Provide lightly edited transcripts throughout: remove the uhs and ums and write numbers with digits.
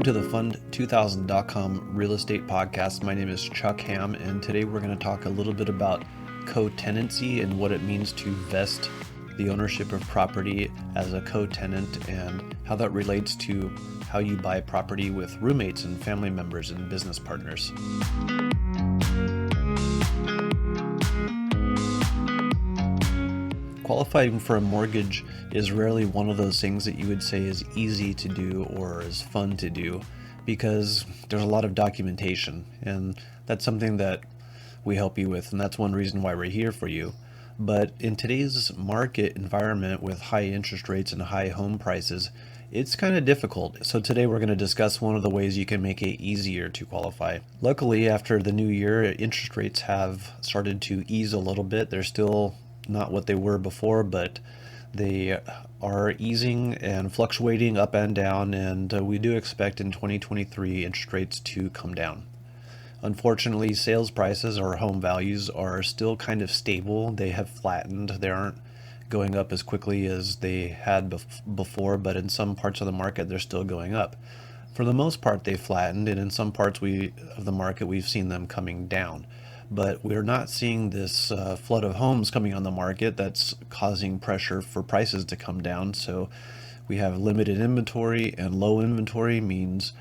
to the Fund2000.com Real Estate Podcast. My name is Chuck Ham, and today we're going to talk a little bit about co-tenancy and what it means to vest the ownership of property as a co-tenant and how that relates to how you buy property with roommates and family members and business partners. Qualifying for a mortgage is rarely one of those things that you would say is easy to do or is fun to do because there's a lot of documentation, and that's something that we help you with, and that's one reason why we're here for you. But in today's market environment with high interest rates and high home prices, it's kind of difficult. So today we're going to discuss one of the ways you can make it easier to qualify. Luckily, after the new year, interest rates have started to ease a little bit. They're still not what they were before, but they are easing and fluctuating up and down, and we do expect in 2023 interest rates to come down. Unfortunately, sales prices or home values are still kind of stable. They have flattened. They aren't going up as quickly as they had before, but in some parts of the market they're still going up. For the most part, they flattened, and in some parts of the market we've seen them coming down. But we're not seeing this flood of homes coming on the market that's causing pressure for prices to come down. So we have limited inventory, and low inventory means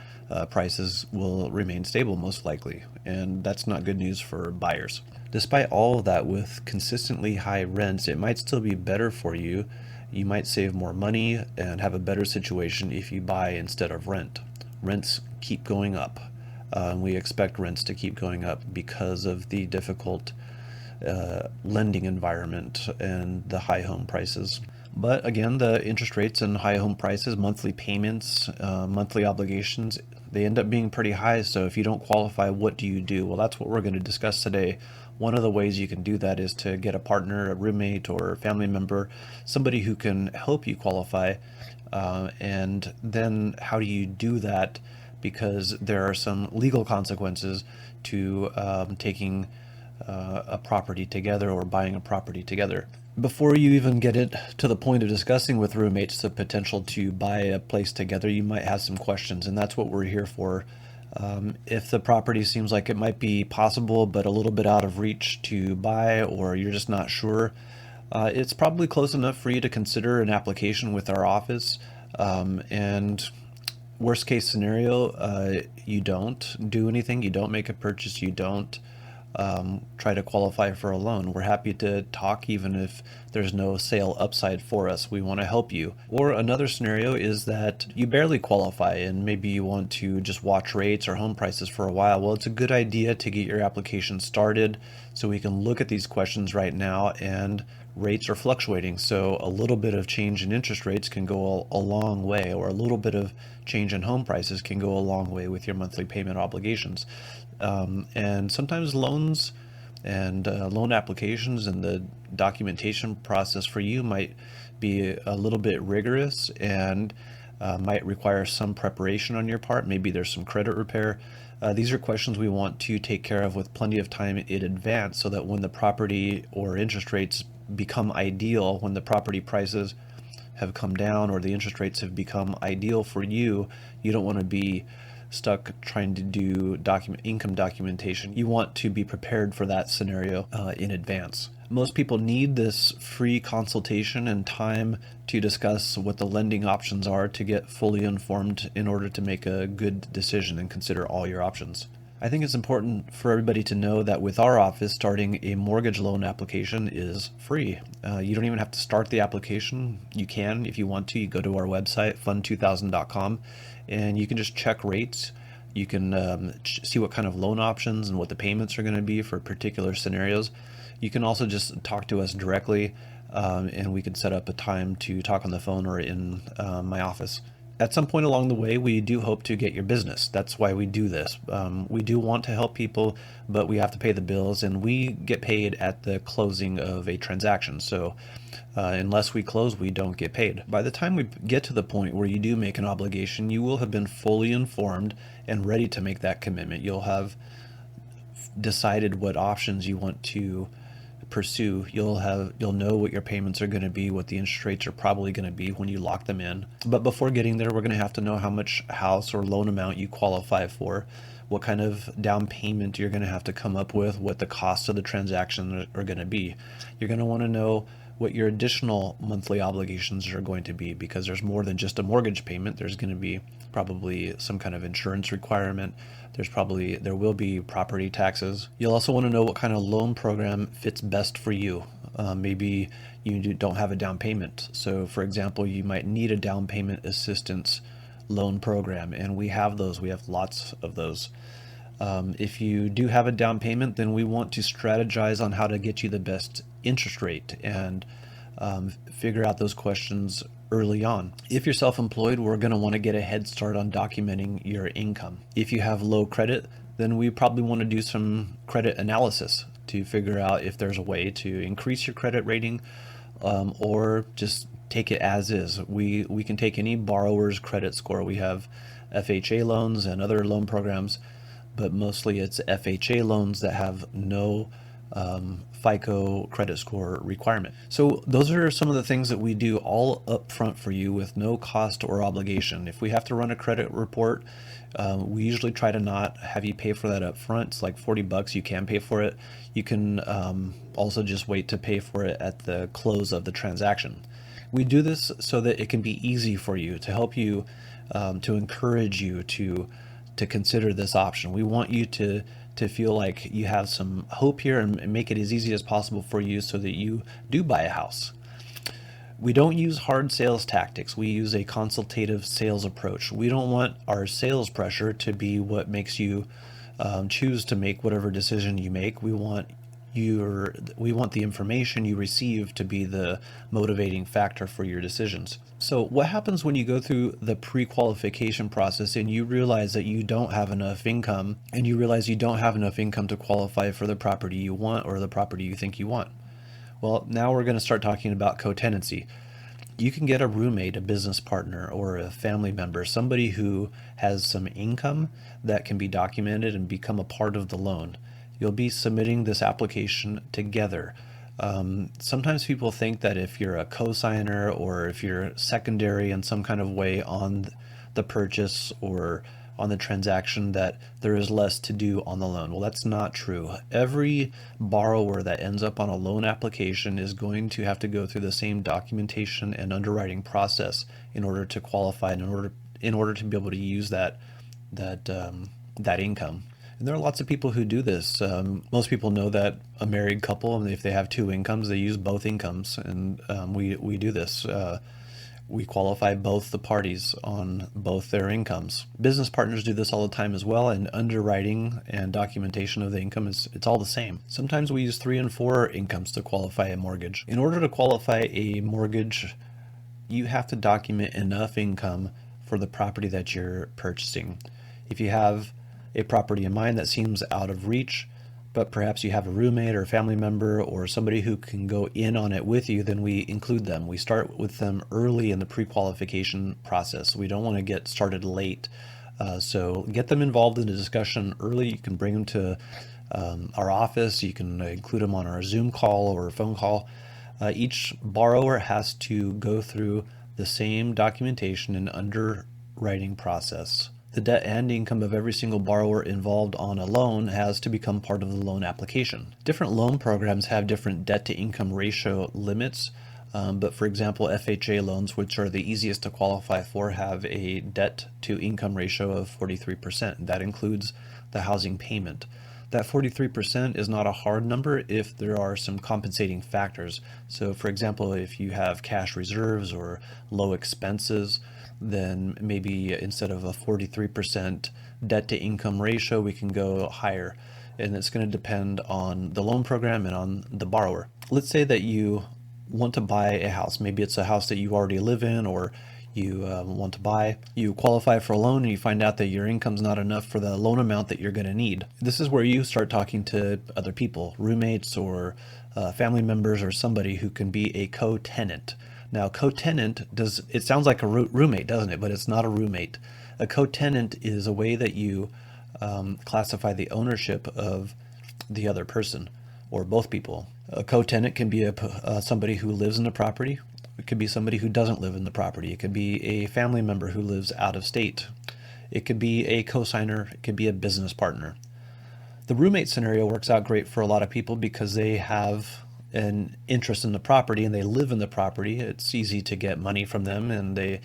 prices will remain stable most likely. And that's not good news for buyers. Despite all of that, with consistently high rents, it might still be better for you. You might save more money and have a better situation if you buy instead of rent. Rents keep going up. We expect rents to keep going up because of the difficult lending environment and the high home prices. But again, the interest rates and high home prices, monthly payments, monthly obligations, they end up being pretty high. So if you don't qualify, what do you do? Well, that's what we're going to discuss today. One of the ways you can do that is to get a partner, a roommate, or a family member, somebody who can help you qualify. And then how do you do that? Because there are some legal consequences to taking a property together or buying a property together. Before you even get it to the point of discussing with roommates the potential to buy a place together, you might have some questions, and that's what we're here for. If the property seems like it might be possible but a little bit out of reach to buy, or you're just not sure, it's probably close enough for you to consider an application with our office. And worst case scenario, you don't do anything, you don't make a purchase, you don't try to qualify for a loan. We're happy to talk even if there's no sale upside for us. We want to help you. Or another scenario is that you barely qualify and maybe you want to just watch rates or home prices for a while. Well, it's a good idea to get your application started so we can look at these questions right now, and rates are fluctuating. So a little bit of change in interest rates can go a long way, or a little bit of change in home prices can go a long way with your monthly payment obligations. And sometimes loans and loan applications and the documentation process for you might be a little bit rigorous and might require some preparation on your part. Maybe there's some credit repair. These are questions we want to take care of with plenty of time in advance so that when the property or interest rates become ideal, when the property prices have come down or the interest rates have become ideal for you, you don't want to be stuck trying to do income documentation. You want to be prepared for that scenario in advance. Most people need this free consultation and time to discuss what the lending options are to get fully informed in order to make a good decision and consider all your options. I think it's important for everybody to know that with our office, starting a mortgage loan application is free. You don't even have to start the application. You can, if you want to. You go to our website, fund2000.com, and you can just check rates. You can see what kind of loan options and what the payments are going to be for particular scenarios. You can also just talk to us directly, and we can set up a time to talk on the phone or in my office. At some point along the way, we do hope to get your business. That's why we do this. We do want to help people, but we have to pay the bills, and we get paid at the closing of a transaction. So unless we close, we don't get paid. By the time we get to the point where you do make an obligation, you will have been fully informed and ready to make that commitment. You'll have decided what options you want to pursue, you'll know what your payments are going to be, what the interest rates are probably going to be when you lock them in. But before getting there, we're going to have to know how much house or loan amount you qualify for, what kind of down payment you're going to have to come up with, what the costs of the transaction are going to be. You're going to want to know what your additional monthly obligations are going to be, because there's more than just a mortgage payment. There's going to be probably some kind of insurance requirement. There will be property taxes. You'll also want to know what kind of loan program fits best for you. Maybe you don't have a down payment. So for example, you might need a down payment assistance loan program, and we have those. We have lots of those. If you do have a down payment, then we want to strategize on how to get you the best interest rate and figure out those questions early on. If you're self-employed, we're going to want to get a head start on documenting your income. If you have low credit, then we probably want to do some credit analysis to figure out if there's a way to increase your credit rating, or just take it as is. We can take any borrower's credit score. We have FHA loans and other loan programs, but mostly it's FHA loans that have no FICO credit score requirement. So those are some of the things that we do all up front for you with no cost or obligation. If we have to run a credit report, we usually try to not have you pay for that up front. It's like $40. You can pay for it. You can also just wait to pay for it at the close of the transaction. We do this so that it can be easy for you, to help you, to encourage you to consider this option. We want you to feel like you have some hope here and make it as easy as possible for you so that you do buy a house. We don't use hard sales tactics. We use a consultative sales approach. We don't want our sales pressure to be what makes you choose to make whatever decision you make. We want the information you receive to be the motivating factor for your decisions. So what happens when you go through the pre-qualification process and you realize that you don't have enough income, and you realize you don't have enough income to qualify for the property you want or the property you think you want? Well, now we're going to start talking about co-tenancy. You can get a roommate, a business partner, or a family member, somebody who has some income that can be documented and become a part of the loan. You'll be submitting this application together. Sometimes people think that if you're a co-signer or if you're secondary in some kind of way on the purchase or on the transaction, that there is less to do on the loan. Well, that's not true. Every borrower that ends up on a loan application is going to have to go through the same documentation and underwriting process in order to qualify and in order to be able to use that income. And there are lots of people who do this. Most people know that a married couple, if they have two incomes, they use both incomes, and we do this. We qualify both the parties on both their incomes. Business partners do this all the time as well, and underwriting and documentation of the income it's all the same. Sometimes we use 3 and 4 incomes to qualify a mortgage. In order to qualify a mortgage, you have to document enough income for the property that you're purchasing. If you have a property in mind that seems out of reach, but perhaps you have a roommate or a family member or somebody who can go in on it with you, then we include them. We start with them early in the pre-qualification process. We don't want to get started late. So get them involved in the discussion early. You can bring them to our office. You can include them on our Zoom call or phone call. Each borrower has to go through the same documentation and underwriting process. The debt and income of every single borrower involved on a loan has to become part of the loan application. Different loan programs have different debt to income ratio limits, but for example, FHA loans, which are the easiest to qualify for, have a debt to income ratio of 43%. That includes the housing payment. That 43% is not a hard number if there are some compensating factors. So for example, if you have cash reserves or low expenses, then maybe instead of a 43% debt to income ratio, we can go higher. And it's going to depend on the loan program and on the borrower. Let's say that you want to buy a house. Maybe it's a house that you already live in, or you want to buy. You qualify for a loan and you find out that your income's not enough for the loan amount that you're going to need. This is where you start talking to other people, roommates or family members or somebody who can be a co-tenant. Now, co-tenant it sounds like a roommate, doesn't it? But it's not a roommate. A co-tenant is a way that you classify the ownership of the other person. or both people. A co-tenant can be somebody who lives in the property. It could be somebody who doesn't live in the property. It could be a family member who lives out of state. It could be a co-signer. It could be a business partner. The roommate scenario works out great for a lot of people because they have an interest in the property and they live in the property. It's easy to get money from them, and they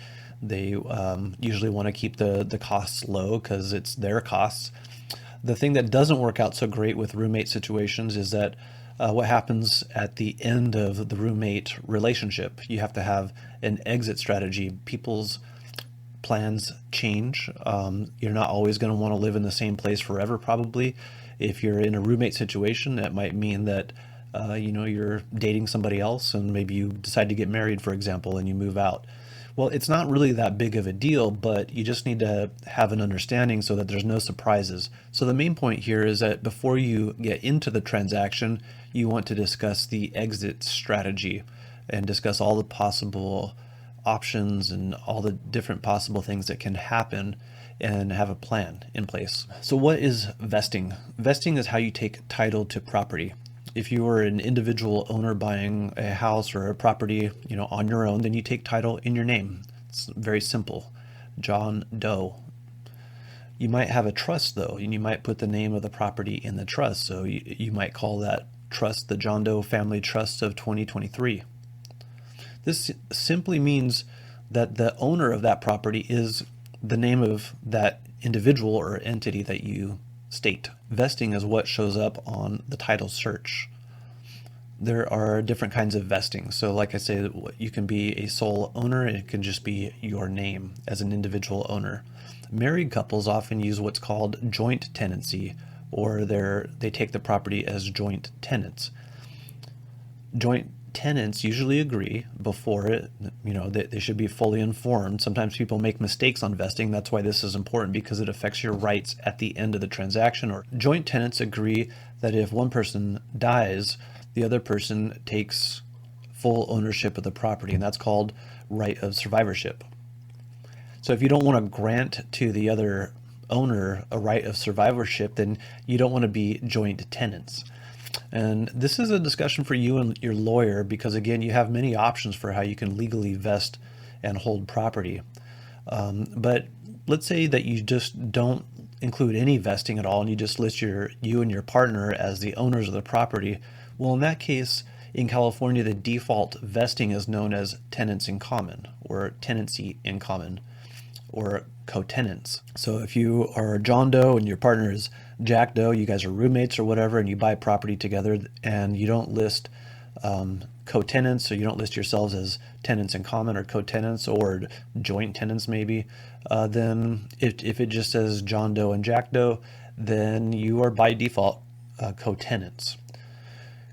usually want to keep the costs low because it's their costs. The thing that doesn't work out so great with roommate situations is that what happens at the end of the roommate relationship. You have to have an exit strategy. People's plans change. You're not always going to want to live in the same place forever, probably. If you're in a roommate situation, that might mean that you're dating somebody else, and maybe you decide to get married, for example, and you move out. Well, it's not really that big of a deal, but you just need to have an understanding so that there's no surprises. So the main point here is that before you get into the transaction, you want to discuss the exit strategy and discuss all the possible options and all the different possible things that can happen and have a plan in place. So what is vesting? Vesting is how you take title to property. If you are an individual owner buying a house or a property, on your own, then you take title in your name. It's very simple. John Doe. You might have a trust though, and you might put the name of the property in the trust. So you might call that trust the John Doe Family Trust of 2023. This simply means that the owner of that property is the name of that individual or entity that you state. Vesting is what shows up on the title search. There are different kinds of vesting. So like I say, you can be a sole owner. It can just be your name as an individual owner. Married couples often use what's called joint tenancy, or they take the property as joint tenants. Joint tenants usually agree before it, they should be fully informed. Sometimes people make mistakes on vesting. That's why this is important, because it affects your rights at the end of the transaction. Or joint tenants agree that if one person dies, the other person takes full ownership of the property, and that's called right of survivorship. So if you don't want to grant to the other owner a right of survivorship, then you don't want to be joint tenants. And this is a discussion for you and your lawyer, because again, you have many options for how you can legally vest and hold property. But let's say that you just don't include any vesting at all, and you just list you and your partner as the owners of the property. Well, in that case, in California, the default vesting is known as tenants in common, or tenancy in common, or co-tenants. So if you are John Doe and your partner is Jack Doe, you guys are roommates or whatever, and you buy property together, and you don't list co-tenants, so you don't list yourselves as tenants in common or co-tenants or joint tenants maybe, then if it just says John Doe and Jack Doe, then you are by default co-tenants.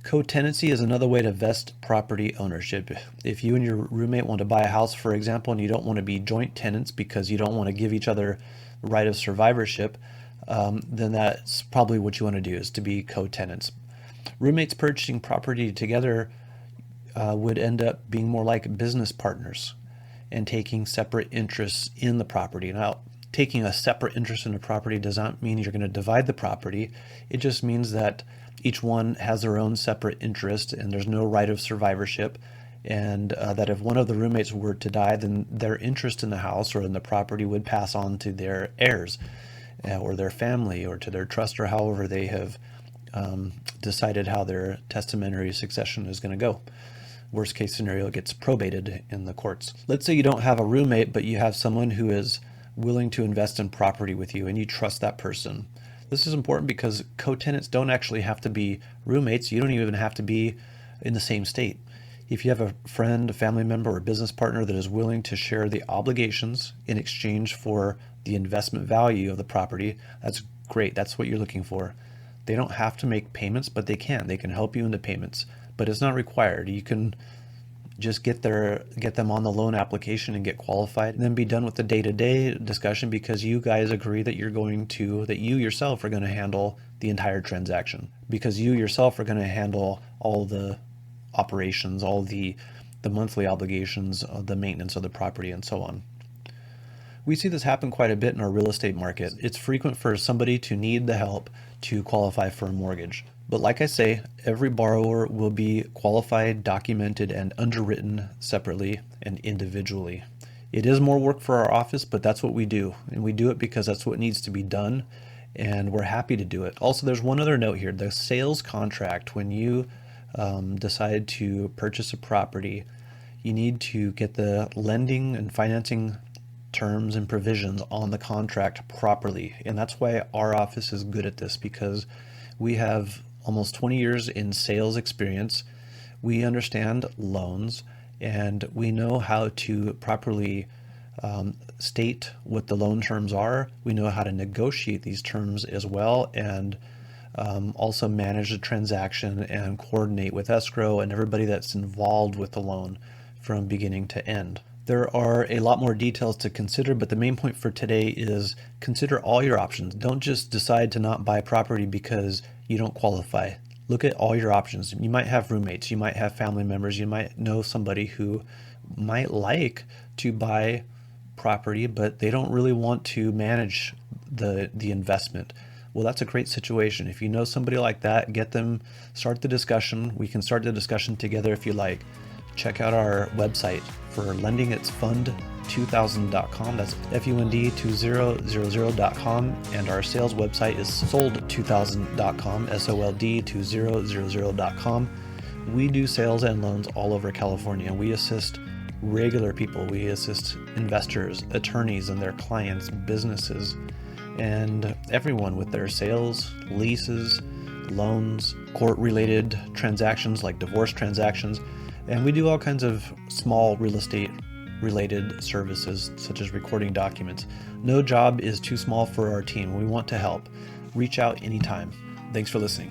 Co-tenancy is another way to vest property ownership. If you and your roommate want to buy a house, for example, and you don't want to be joint tenants because you don't want to give each other right of survivorship, then that's probably what you want to do, is to be co-tenants. Roommates purchasing property together would end up being more like business partners and taking separate interests in the property. Now, taking a separate interest in a property does not mean you're going to divide the property. It just means that each one has their own separate interest and there's no right of survivorship, and that if one of the roommates were to die, then their interest in the house or in the property would pass on to their heirs or their family or to their trust, or however they have decided how their testamentary succession is going to go. Worst case scenario, it gets probated in the courts. Let's say you don't have a roommate, but you have someone who is willing to invest in property with you and you trust that person. This is important because co-tenants don't actually have to be roommates. You don't even have to be in the same state. If you have a friend, a family member, or a business partner that is willing to share the obligations in exchange for the investment value of the property, that's great. That's what you're looking for. They don't have to make payments, but they can. They can help you in the payments, but it's not required. You can just get them on the loan application and get qualified, and then be done with the day-to-day discussion, because you guys agree that you yourself are going to handle the entire transaction, because you yourself are going to handle all the operations, all the monthly obligations, the maintenance of the property, and so on. We see this happen quite a bit in our real estate market. It's frequent for somebody to need the help to qualify for a mortgage. But like I say, every borrower will be qualified, documented, and underwritten separately and individually. It is more work for our office, but that's what we do. And we do it because that's what needs to be done, and we're happy to do it. Also, there's one other note here. The sales contract, when you decide to purchase a property, you need to get the lending and financing terms and provisions on the contract properly. And that's why our office is good at this, because we have almost 20 years in sales experience. We understand loans, and we know how to properly state what the loan terms are. We know how to negotiate these terms as well, and also manage the transaction and coordinate with escrow and everybody that's involved with the loan from beginning to end. There are a lot more details to consider, but the main point for today is consider all your options. Don't just decide to not buy property because you don't qualify. Look at all your options. You might have roommates, you might have family members, you might know somebody who might like to buy property, but they don't really want to manage the investment. Well, that's a great situation. If you know somebody like that, get them, start the discussion. We can start the discussion together if you like. Check out our website for lending. It's fund2000.com. That's FUND2000.com. And our sales website is sold2000.com, SOLD2000.com. We do sales and loans all over California. We assist regular people. We assist investors, attorneys and their clients, businesses, and everyone with their sales, leases, loans, court-related transactions like divorce transactions. And we do all kinds of small real estate related services, such as recording documents. No job is too small for our team. We want to help. Reach out anytime. Thanks for listening.